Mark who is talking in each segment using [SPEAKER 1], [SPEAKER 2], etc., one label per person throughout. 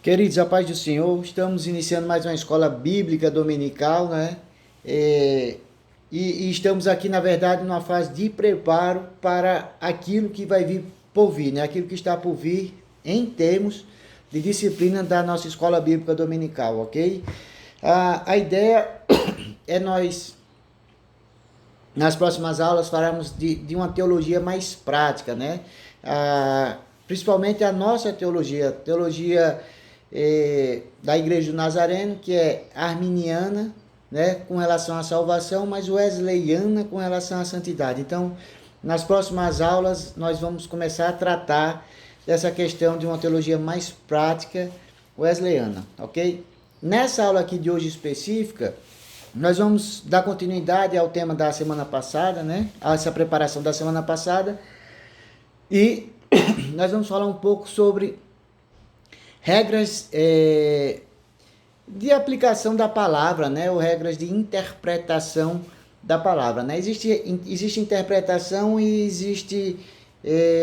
[SPEAKER 1] Queridos, a paz do Senhor, estamos iniciando mais uma escola bíblica dominical, né? É, e estamos aqui, na verdade, numa fase de preparo para aquilo que vai vir por vir, né? Aquilo que está por vir em termos de disciplina da nossa escola bíblica dominical, ok? A ideia é nós, nas próximas aulas, falarmos de uma teologia mais prática, né? Principalmente a nossa teologia da Igreja do Nazareno, que é arminiana, né, com relação à salvação, mas wesleyana com relação à santidade. Então, nas próximas aulas, nós vamos começar a tratar dessa questão de uma teologia mais prática wesleyana, ok? Nessa aula aqui de hoje específica, nós vamos dar continuidade ao tema da semana passada, né? A essa preparação da semana passada. E nós vamos falar um pouco sobre regras de aplicação da palavra, né? Ou regras de interpretação da palavra, né? Existe interpretação e existe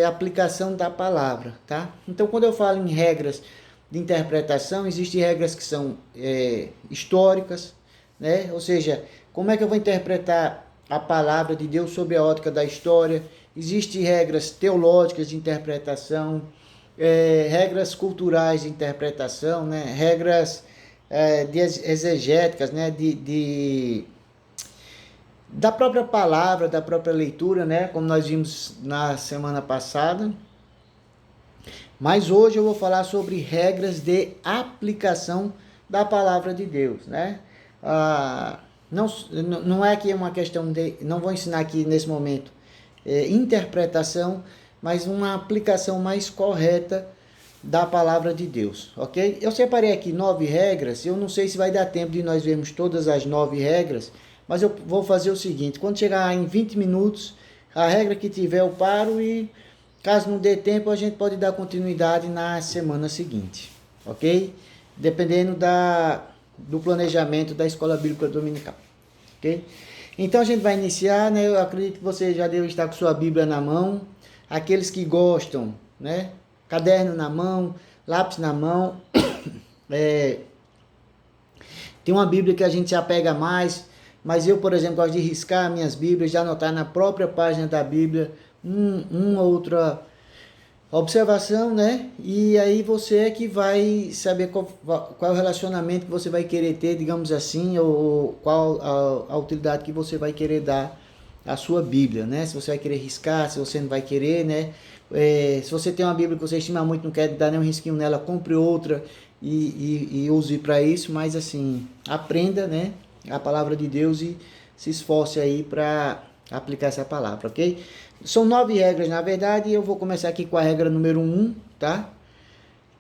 [SPEAKER 1] aplicação da palavra, tá? Então, quando eu falo em regras de interpretação, existem regras que são históricas, né? Ou seja, como é que eu vou interpretar a palavra de Deus sob a ótica da história? Existem regras teológicas de interpretação, regras culturais de interpretação, né? Regras de exegéticas, né? Da própria palavra, da própria leitura, né? Como nós vimos na semana passada. Mas hoje eu vou falar sobre regras de aplicação da palavra de Deus, né? Não é que é uma questão de... Não vou ensinar aqui nesse momento interpretação, mas uma aplicação mais correta da palavra de Deus, ok? Eu separei aqui 9 regras, eu não sei se vai dar tempo de nós vermos todas as 9 regras, mas eu vou fazer o seguinte: quando chegar em 20 minutos, a regra que tiver eu paro e, caso não dê tempo, a gente pode dar continuidade na semana seguinte, ok? Dependendo do planejamento da Escola Bíblica Dominical, ok? Então a gente vai iniciar, né? Eu acredito que você já deve estar com sua Bíblia na mão. Aqueles que gostam, né? Caderno na mão, lápis na mão. Tem uma Bíblia que a gente se apega mais, mas eu, por exemplo, gosto de riscar minhas Bíblias, de anotar na própria página da Bíblia uma outra observação, né? E aí você é que vai saber qual é o relacionamento que você vai querer ter, digamos assim, ou qual a utilidade que você vai querer dar à sua Bíblia, né? Se você vai querer riscar, se você não vai querer, né? Se você tem uma Bíblia que você estima muito, não quer dar nenhum risquinho nela, compre outra e use para isso, mas assim, aprenda, né? A palavra de Deus e se esforce aí para aplicar essa palavra, ok? São 9 regras, na verdade, e eu vou começar aqui com a regra número 1, tá?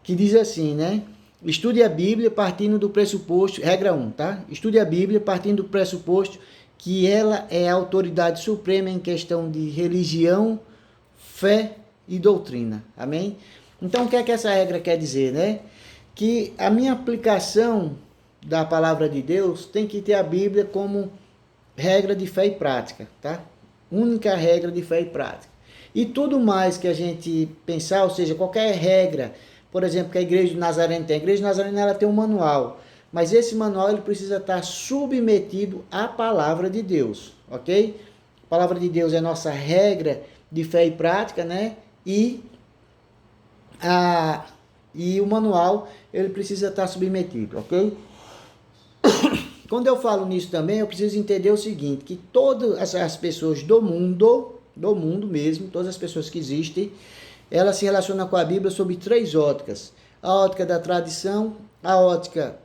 [SPEAKER 1] Que diz assim, né? Estude a Bíblia partindo do pressuposto, regra 1, tá? Estude a Bíblia partindo do pressuposto que ela é a autoridade suprema em questão de religião, fé e doutrina, amém? Então, o que é que essa regra quer dizer, né? Que a minha aplicação da palavra de Deus tem que ter a Bíblia como regra de fé e prática, tá? Única regra de fé e prática. E tudo mais que a gente pensar, ou seja, qualquer regra, por exemplo, que a Igreja do Nazareno tem. A Igreja do Nazareno ela tem um manual, mas esse manual ele precisa estar submetido à palavra de Deus, ok? A palavra de Deus é nossa regra de fé e prática, né? E o manual ele precisa estar submetido, ok? Quando eu falo nisso também, eu preciso entender o seguinte, que todas as pessoas do mundo mesmo, todas as pessoas que existem, elas se relacionam com a Bíblia sob 3 óticas. A ótica da tradição, a ótica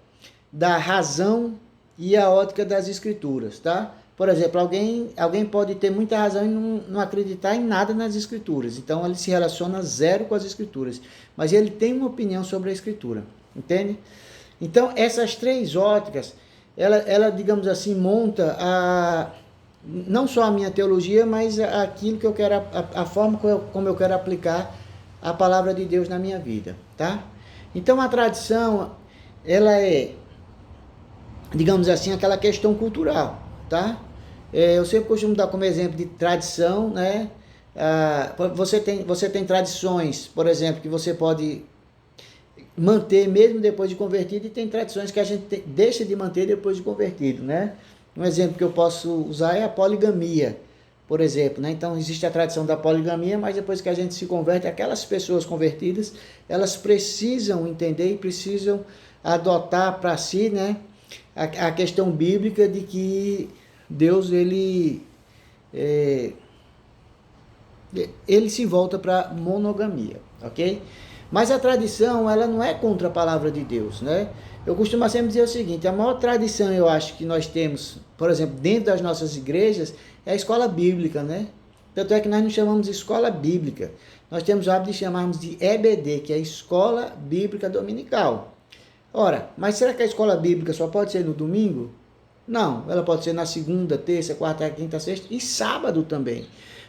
[SPEAKER 1] da razão e a ótica das escrituras, tá? Por exemplo, alguém pode ter muita razão e não acreditar em nada nas escrituras. Então, ele se relaciona zero com as escrituras. Mas ele tem uma opinião sobre a escritura, entende? Então, essas 3 óticas, ela, digamos assim, monta não só a minha teologia, mas aquilo que eu quero, a forma como eu quero aplicar a palavra de Deus na minha vida, tá? Então, a tradição, ela é, digamos assim, aquela questão cultural, tá? Eu sempre costumo dar como exemplo de tradição, né? Você tem tradições, por exemplo, que você pode... manter mesmo depois de convertido, e tem tradições que a gente deixa de manter depois de convertido, né? Um exemplo que eu posso usar é a poligamia, por exemplo, né? Então existe a tradição da poligamia, mas depois que a gente se converte, aquelas pessoas convertidas, elas precisam entender e precisam adotar para si, né, a questão bíblica de que Deus, ele se volta para monogamia, ok? Mas a tradição, ela não é contra a palavra de Deus, né? Eu costumo sempre dizer o seguinte: a maior tradição, eu acho, que nós temos, por exemplo, dentro das nossas igrejas, é a escola bíblica, né? Tanto é que nós não chamamos de escola bíblica. Nós temos o hábito de chamarmos de EBD, que é a Escola Bíblica Dominical. Ora, mas será que a escola bíblica só pode ser no domingo? Não, ela pode ser na segunda, terça, quarta, quinta, sexta e sábado também.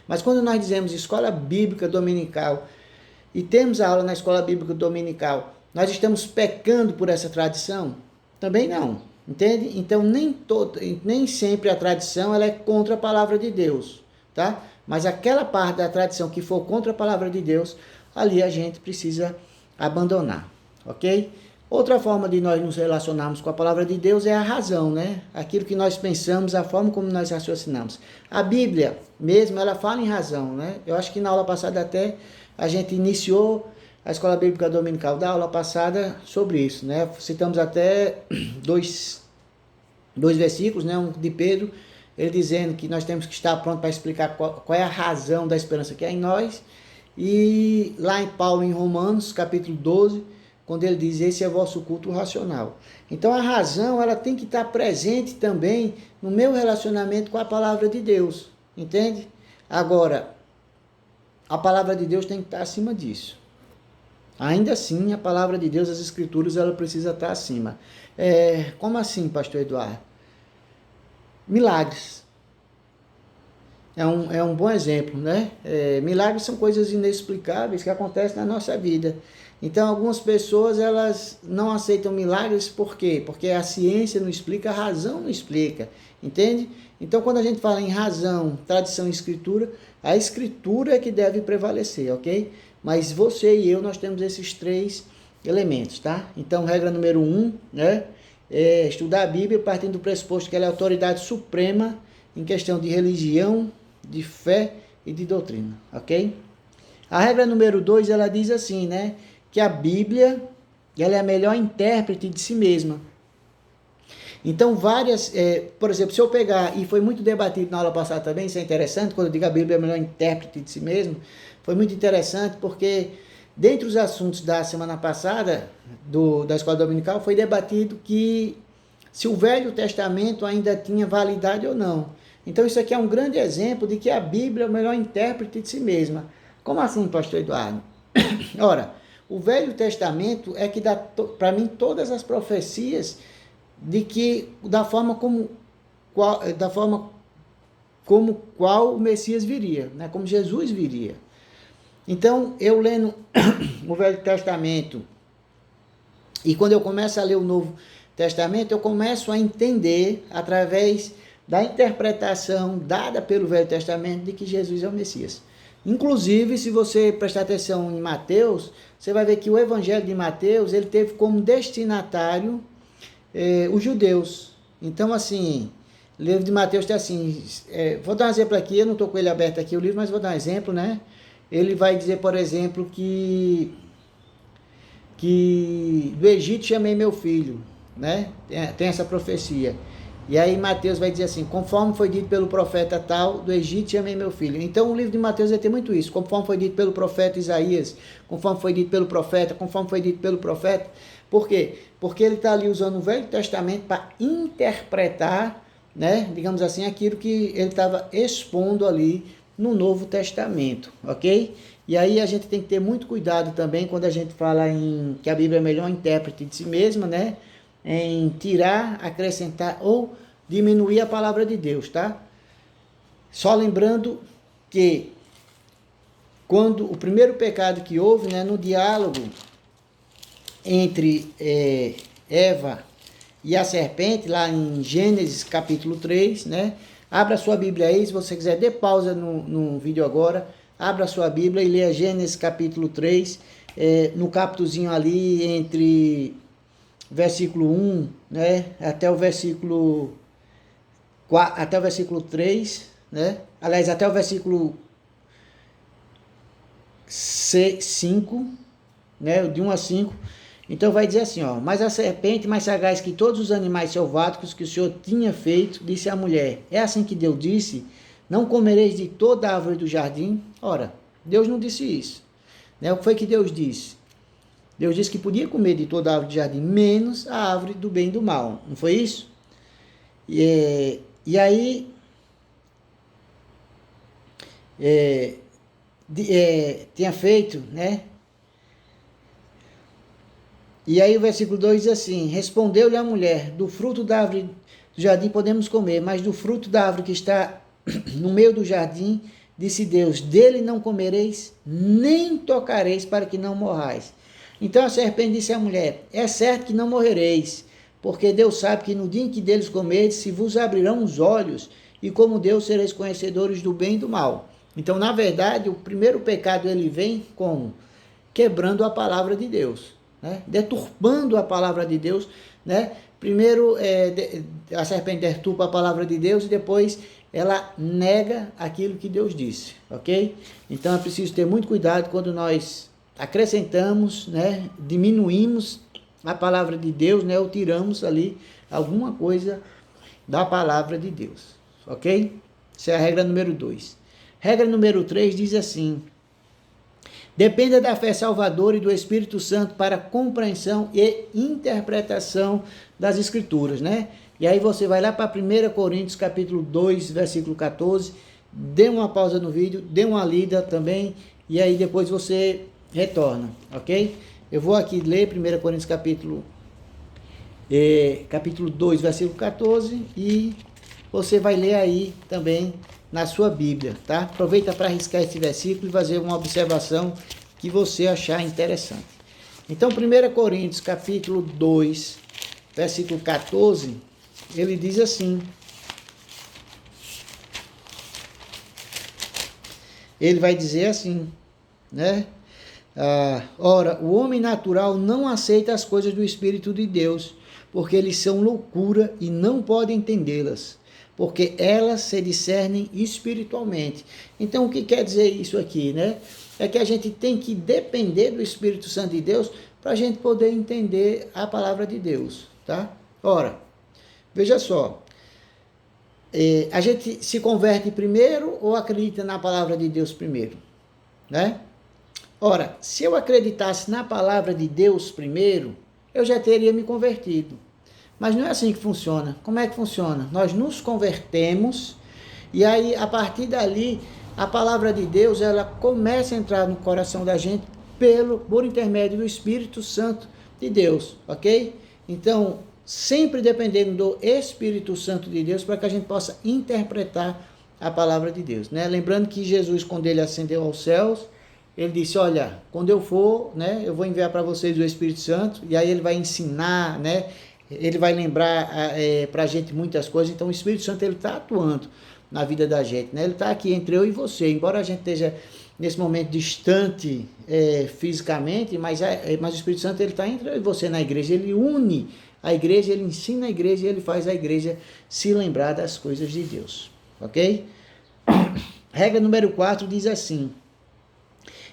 [SPEAKER 1] Mas quando nós dizemos escola bíblica dominical e temos a aula na escola bíblica dominical, nós estamos pecando por essa tradição? Também não, entende? Então nem sempre a tradição ela é contra a palavra de Deus, tá? Mas aquela parte da tradição que for contra a palavra de Deus, ali a gente precisa abandonar, ok? Outra forma de nós nos relacionarmos com a palavra de Deus é a razão, né? Aquilo que nós pensamos, a forma como nós raciocinamos. A Bíblia mesmo, ela fala em razão, né? Eu acho que na aula passada até a gente iniciou a Escola Bíblica Dominical da aula passada sobre isso, né? Citamos até dois versículos, né? Um de Pedro, ele dizendo que nós temos que estar pronto para explicar qual é a razão da esperança que há em nós. E lá em Paulo, em Romanos, capítulo 12, quando ele diz: esse é vosso culto racional. Então a razão, ela tem que estar presente também no meu relacionamento com a palavra de Deus, entende? Agora, a palavra de Deus tem que estar acima disso. Ainda assim, a palavra de Deus, as escrituras, ela precisa estar acima. Como assim, pastor Eduardo? Milagres. É um bom exemplo, né? Milagres são coisas inexplicáveis que acontecem na nossa vida. Então, algumas pessoas, elas não aceitam milagres, por quê? Porque a ciência não explica, a razão não explica, entende? Então, quando a gente fala em razão, tradição e escritura, a escritura é que deve prevalecer, ok? Mas você e eu, nós temos esses três elementos, tá? Então, regra número 1, né? É estudar a Bíblia partindo do pressuposto que ela é a autoridade suprema em questão de religião, de fé e de doutrina, ok? A regra número 2, ela diz assim, né? Que a Bíblia, ela é a melhor intérprete de si mesma. Então, por exemplo, se eu pegar, e foi muito debatido na aula passada também, isso é interessante, quando eu digo a Bíblia é a melhor intérprete de si mesma, foi muito interessante porque, dentre os assuntos da semana passada, da Escola Dominical, foi debatido que se o Velho Testamento ainda tinha validade ou não. Então, isso aqui é um grande exemplo de que a Bíblia é o melhor intérprete de si mesma. Como assim, pastor Eduardo? Ora, o Velho Testamento é que dá para mim todas as profecias de que da forma como qual o Messias viria, né? Como Jesus viria. Então, eu lendo o Velho Testamento e quando eu começo a ler o Novo Testamento, eu começo a entender através da interpretação dada pelo Velho Testamento de que Jesus é o Messias. Inclusive, se você prestar atenção em Mateus, você vai ver que o Evangelho de Mateus, ele teve como destinatário os judeus. Então, assim, o livro de Mateus está assim, vou dar um exemplo aqui, eu não estou com ele aberto aqui o livro, mas vou dar um exemplo, né? Ele vai dizer, por exemplo, que do Egito chamei meu filho, né? Tem essa profecia. E aí Mateus vai dizer assim, conforme foi dito pelo profeta tal, do Egito chamei meu filho. Então o livro de Mateus vai ter muito isso, conforme foi dito pelo profeta Isaías, conforme foi dito pelo profeta, conforme foi dito pelo profeta. Por quê? Porque ele está ali usando o Velho Testamento para interpretar, né, digamos assim, aquilo que ele estava expondo ali no Novo Testamento, ok? E aí a gente tem que ter muito cuidado também quando a gente fala em que a Bíblia é a melhor intérprete de si mesma, né? Em tirar, acrescentar ou diminuir a palavra de Deus, tá? Só lembrando que quando o primeiro pecado que houve, né, no diálogo entre Eva e a serpente, lá em Gênesis capítulo 3, né? Abra sua Bíblia aí, se você quiser, dê pausa no vídeo agora, abra sua Bíblia e leia Gênesis capítulo 3, no capítulozinho ali entre versículo 1, né, até o versículo 4, até o versículo 3, né? Aliás, até o versículo 5, né, de 1 a 5. Então vai dizer assim, ó: mas a serpente, mais sagaz que todos os animais selváticos que o Senhor tinha feito, disse à mulher: é assim que Deus disse: não comereis de toda a árvore do jardim? Ora, Deus não disse isso, né? O que foi que Deus disse? Deus disse que podia comer de toda a árvore do jardim, menos a árvore do bem e do mal, não foi isso? E aí tinha feito, né? E aí o versículo 2 diz assim: respondeu-lhe a mulher: do fruto da árvore do jardim podemos comer, mas do fruto da árvore que está no meio do jardim, disse Deus: dele não comereis, nem tocareis, para que não morrais. Então a serpente disse à mulher: é certo que não morrereis, porque Deus sabe que no dia em que deles comerdes, se vos abrirão os olhos, e como Deus sereis conhecedores do bem e do mal. Então, na verdade, o primeiro pecado ele vem como? Quebrando a palavra de Deus, né? Deturpando a palavra de Deus, né? Primeiro a serpente deturpa a palavra de Deus e depois ela nega aquilo que Deus disse, ok? Então é preciso ter muito cuidado quando nós acrescentamos, né? Diminuímos a palavra de Deus, né? Ou tiramos ali alguma coisa da palavra de Deus, ok? Essa é a regra número 2. Regra número 3 diz assim: dependa da fé salvadora e do Espírito Santo para compreensão e interpretação das Escrituras, né? E aí você vai lá para 1 Coríntios capítulo 2, versículo 14, dê uma pausa no vídeo, dê uma lida também, e aí depois você retorna, ok? Eu vou aqui ler 1 Coríntios capítulo 2, versículo 14, e você vai ler aí também na sua Bíblia, tá? Aproveita para arriscar esse versículo e fazer uma observação que você achar interessante. Então, 1 Coríntios, capítulo 2, versículo 14, ele diz assim: ele vai dizer assim, né? Ora, o homem natural não aceita as coisas do Espírito de Deus, porque eles são loucura e não pode entendê-las, porque elas se discernem espiritualmente. Então, o que quer dizer isso aqui, né? É que a gente tem que depender do Espírito Santo de Deus para a gente poder entender a palavra de Deus, tá? Ora, veja só, a gente se converte primeiro ou acredita na palavra de Deus primeiro, né? Ora, se eu acreditasse na palavra de Deus primeiro, eu já teria me convertido. Mas não é assim que funciona. Como é que funciona? Nós nos convertemos e aí, a partir dali, a palavra de Deus, ela começa a entrar no coração da gente por intermédio do Espírito Santo de Deus, ok? Então, sempre dependendo do Espírito Santo de Deus para que a gente possa interpretar a palavra de Deus, né? Lembrando que Jesus, quando ele ascendeu aos céus, ele disse: olha, quando eu for, né, eu vou enviar para vocês o Espírito Santo, e aí ele vai ensinar, né? Ele vai lembrar para a gente muitas coisas. Então o Espírito Santo ele está atuando na vida da gente, né? Ele está aqui entre eu e você, embora a gente esteja nesse momento distante fisicamente, mas o Espírito Santo ele está entre eu e você na igreja. Ele une a igreja, ele ensina a igreja e ele faz a igreja se lembrar das coisas de Deus, ok? Regra número 4 diz assim: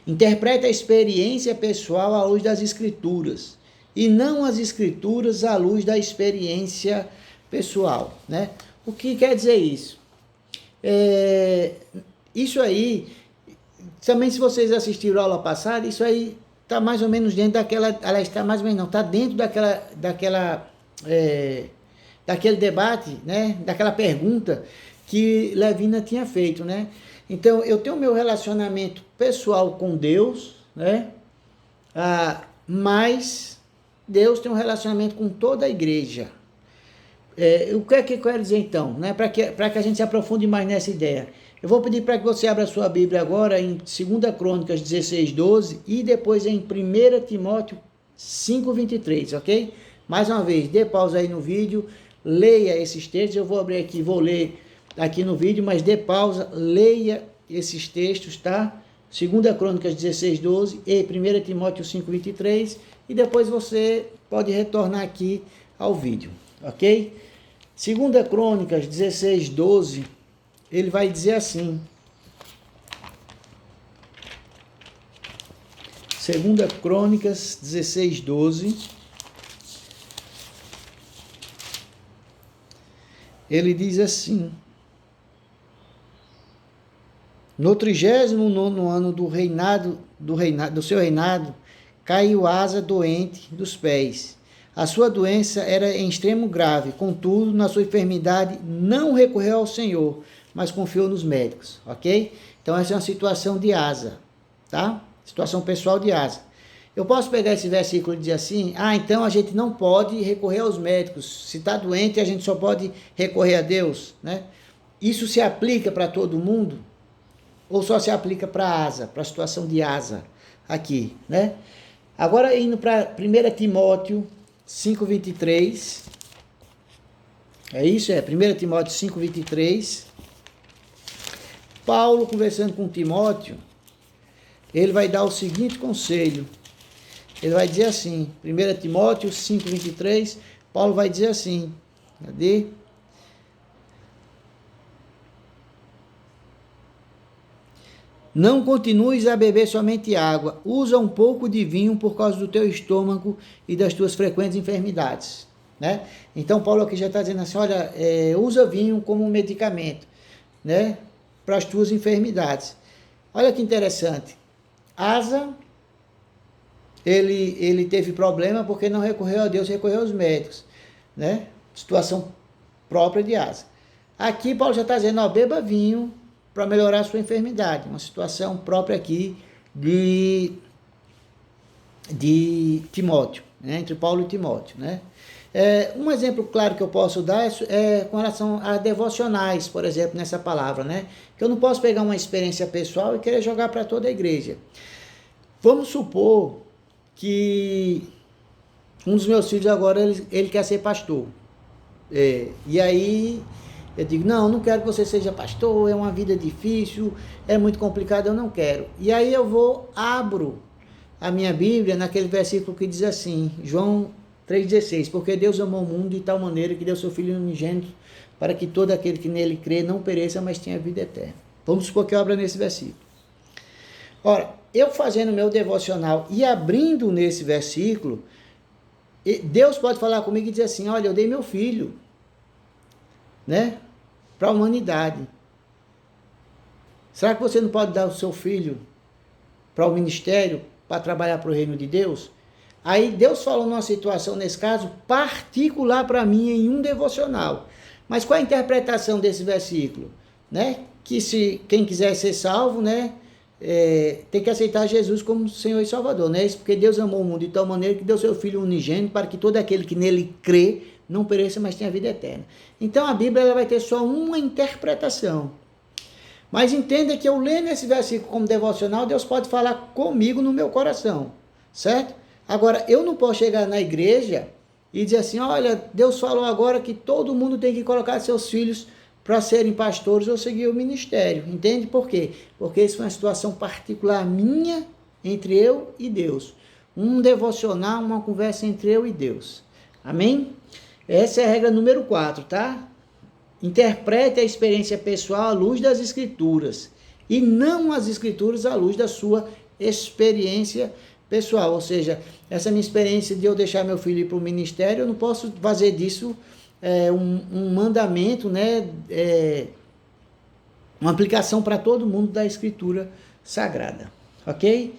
[SPEAKER 1] interpreta a experiência pessoal à luz das Escrituras e não as Escrituras à luz da experiência pessoal, né? O que quer dizer isso? Isso aí, também se vocês assistiram a aula passada, isso aí está mais ou menos dentro daquela, ela está mais ou menos não, está dentro daquele debate, né? Daquela pergunta que Levina tinha feito, né? Então, eu tenho meu relacionamento pessoal com Deus, né? Mas Deus tem um relacionamento com toda a igreja. O que é que eu quero dizer então? Né? Para que a gente se aprofunde mais nessa ideia. Eu vou pedir para que você abra a sua Bíblia agora em 2 Crônicas 16, 12 e depois em 1 Timóteo 5, 23, ok? Mais uma vez, dê pausa aí no vídeo, leia esses textos. Eu vou abrir aqui, vou ler aqui no vídeo, mas dê pausa, leia esses textos, tá? 2 Crônicas 16:12 e 1 Timóteo 5:23, e depois você pode retornar aqui ao vídeo, ok? 2 Crônicas 16:12, ele vai dizer assim, 2 Crônicas 16:12, ele diz assim: no 39º ano do seu reinado, caiu Asa doente dos pés. A sua doença era em extremo grave, contudo, na sua enfermidade, não recorreu ao Senhor, mas confiou nos médicos, ok? Então, essa é uma situação de Asa, tá? Situação pessoal de Asa. Eu posso pegar esse versículo e dizer assim, então a gente não pode recorrer aos médicos. Se está doente, a gente só pode recorrer a Deus, né? Isso se aplica para todo mundo? Ou só se aplica para Asa, para a situação de Asa aqui, né? Agora, indo para 1 Timóteo 5:23, é isso? 1 Timóteo 5:23, Paulo, conversando com Timóteo, ele vai dar o seguinte conselho, ele vai dizer assim, 1 Timóteo 5:23, Paulo vai dizer assim, cadê? Não continues a beber somente água, usa um pouco de vinho por causa do teu estômago e das tuas frequentes enfermidades, né? Então Paulo aqui já está dizendo assim, olha, usa vinho como um medicamento, né? Para as tuas enfermidades. Olha que interessante, Asa, ele teve problema porque não recorreu a Deus, recorreu aos médicos, né? Situação própria de Asa. Aqui Paulo já está dizendo, beba vinho para melhorar a sua enfermidade, uma situação própria aqui de Timóteo, né? Entre Paulo e Timóteo, né? Um exemplo claro que eu posso dar é com relação a devocionais, por exemplo, nessa palavra, né? Que eu não posso pegar uma experiência pessoal e querer jogar para toda a igreja. Vamos supor que um dos meus filhos agora, ele quer ser pastor. E aí eu digo, não quero que você seja pastor, é uma vida difícil, é muito complicado, eu não quero. E aí eu abro a minha Bíblia naquele versículo que diz assim, João 3,16, porque Deus amou o mundo de tal maneira que deu seu Filho unigênito para que todo aquele que nele crê não pereça, mas tenha vida eterna. Vamos supor que eu abra nesse versículo. Ora, eu fazendo meu devocional e abrindo nesse versículo, Deus pode falar comigo e dizer assim, olha, eu dei meu filho, né, para a humanidade. Será que você não pode dar o seu filho para o ministério, para trabalhar para o reino de Deus? Aí Deus falou numa situação, nesse caso, particular para mim em um devocional. Mas qual a interpretação desse versículo? Né? Que quem quiser ser salvo, né, tem que aceitar Jesus como Senhor e Salvador, né? Isso porque Deus amou o mundo de tal maneira que deu seu Filho unigênito para que todo aquele que nele crê não pereça, mas tenha vida eterna. Então a Bíblia ela vai ter só uma interpretação. Mas entenda que eu lendo esse versículo como devocional, Deus pode falar comigo no meu coração, certo? Agora, eu não posso chegar na igreja e dizer assim, olha, Deus falou agora que todo mundo tem que colocar seus filhos para serem pastores ou seguir o ministério, entende? Por quê? Porque isso foi uma situação particular minha, entre eu e Deus. Um devocional, uma conversa entre eu e Deus. Amém? Essa é a regra número 4, tá? Interprete a experiência pessoal à luz das Escrituras e não as Escrituras à luz da sua experiência pessoal. Ou seja, essa minha experiência de eu deixar meu filho ir para o ministério, eu não posso fazer disso um mandamento, né? Uma aplicação para todo mundo da Escritura Sagrada. Ok?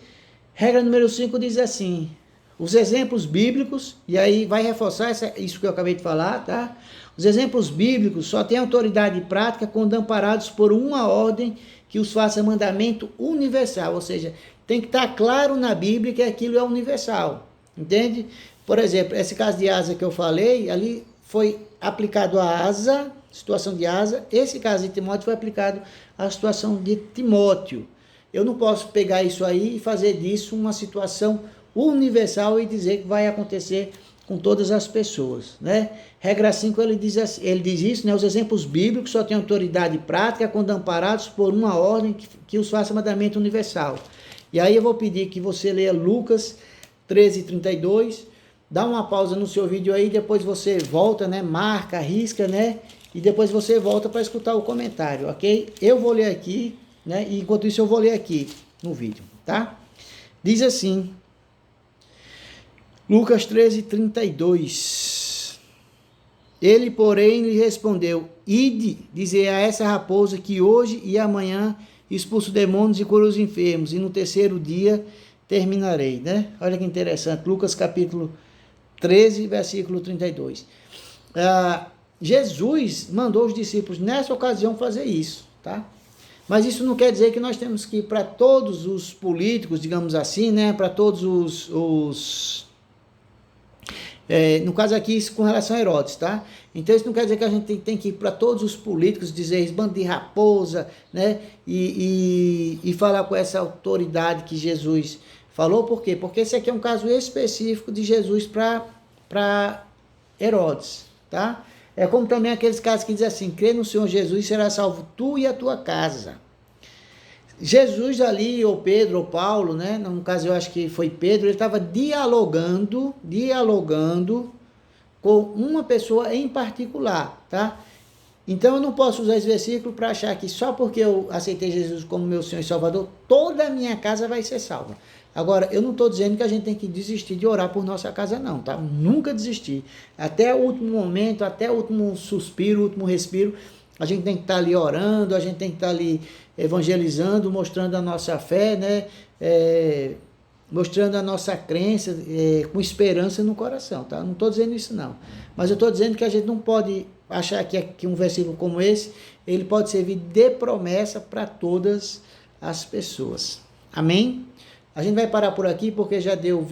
[SPEAKER 1] Regra número 5 diz assim, os exemplos bíblicos, e aí vai reforçar isso que eu acabei de falar, tá? Os exemplos bíblicos só têm autoridade prática quando amparados por uma ordem que os faça mandamento universal, ou seja, tem que estar claro na Bíblia que aquilo é universal, entende? Por exemplo, esse caso de Asa que eu falei, ali foi aplicado a Asa, situação de Asa, esse caso de Timóteo foi aplicado à situação de Timóteo. Eu não posso pegar isso aí e fazer disso uma situação universal e dizer que vai acontecer com todas as pessoas, né? Regra 5, ele diz isso, né? Os exemplos bíblicos só têm autoridade prática quando amparados por uma ordem que os faça mandamento universal. E aí eu vou pedir que você leia Lucas 13:32, dá uma pausa no seu vídeo aí, depois você volta, né? Marca, risca, né? E depois você volta para escutar o comentário, ok? Eu vou ler aqui, né? E enquanto isso eu vou ler aqui no vídeo, tá? Diz assim, Lucas 13:32. Ele, porém, lhe respondeu: Ide, dizer a essa raposa que hoje e amanhã expulso demônios e curo os enfermos, e no terceiro dia terminarei, né? Olha que interessante, Lucas capítulo 13, versículo 32. Jesus mandou os discípulos nessa ocasião fazer isso, tá? Mas isso não quer dizer que nós temos que ir para todos os políticos, digamos assim, né? Para todos no caso aqui, isso com relação a Herodes, tá? Então isso não quer dizer que a gente tem que ir para todos os políticos, dizer esse bando de raposa, né? E falar com essa autoridade que Jesus falou. Por quê? Porque esse aqui é um caso específico de Jesus para Herodes, tá? É como também aqueles casos que dizem assim, crê no Senhor Jesus e será salvo tu e a tua casa. Jesus ali, ou Pedro, ou Paulo, né? No caso eu acho que foi Pedro, ele estava dialogando com uma pessoa em particular, tá? Então eu não posso usar esse versículo para achar que só porque eu aceitei Jesus como meu Senhor e Salvador, toda a minha casa vai ser salva. Agora, eu não estou dizendo que a gente tem que desistir de orar por nossa casa não, tá? Nunca desistir. Até o último momento, até o último suspiro, o último respiro, a gente tem que estar ali orando, a gente tem que estar ali evangelizando, mostrando a nossa fé, né? Mostrando a nossa crença, com esperança no coração, tá? Não estou dizendo isso não. Mas eu estou dizendo que a gente não pode achar que um versículo como esse, ele pode servir de promessa para todas as pessoas. Amém? A gente vai parar por aqui porque já deu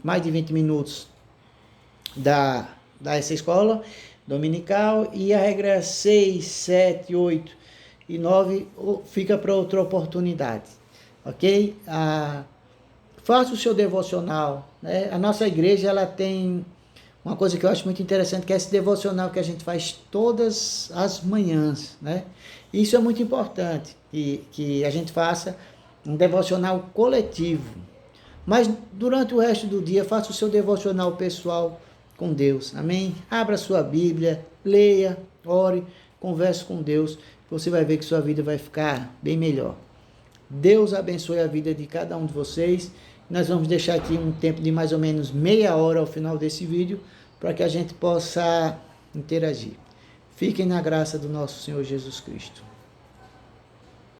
[SPEAKER 1] mais de 20 minutos dessa escola dominical, e a regra 6, 7, 8 e 9 fica para outra oportunidade, ok? Faça o seu devocional, né? A nossa igreja, ela tem uma coisa que eu acho muito interessante, que é esse devocional que a gente faz todas as manhãs, né? Isso é muito importante, que a gente faça um devocional coletivo, mas durante o resto do dia, faça o seu devocional pessoal com Deus, amém? Abra sua Bíblia, leia, ore, converse com Deus, você vai ver que sua vida vai ficar bem melhor. Deus abençoe a vida de cada um de vocês. Nós vamos deixar aqui um tempo de mais ou menos meia hora ao final desse vídeo, para que a gente possa interagir. Fiquem na graça do nosso Senhor Jesus Cristo.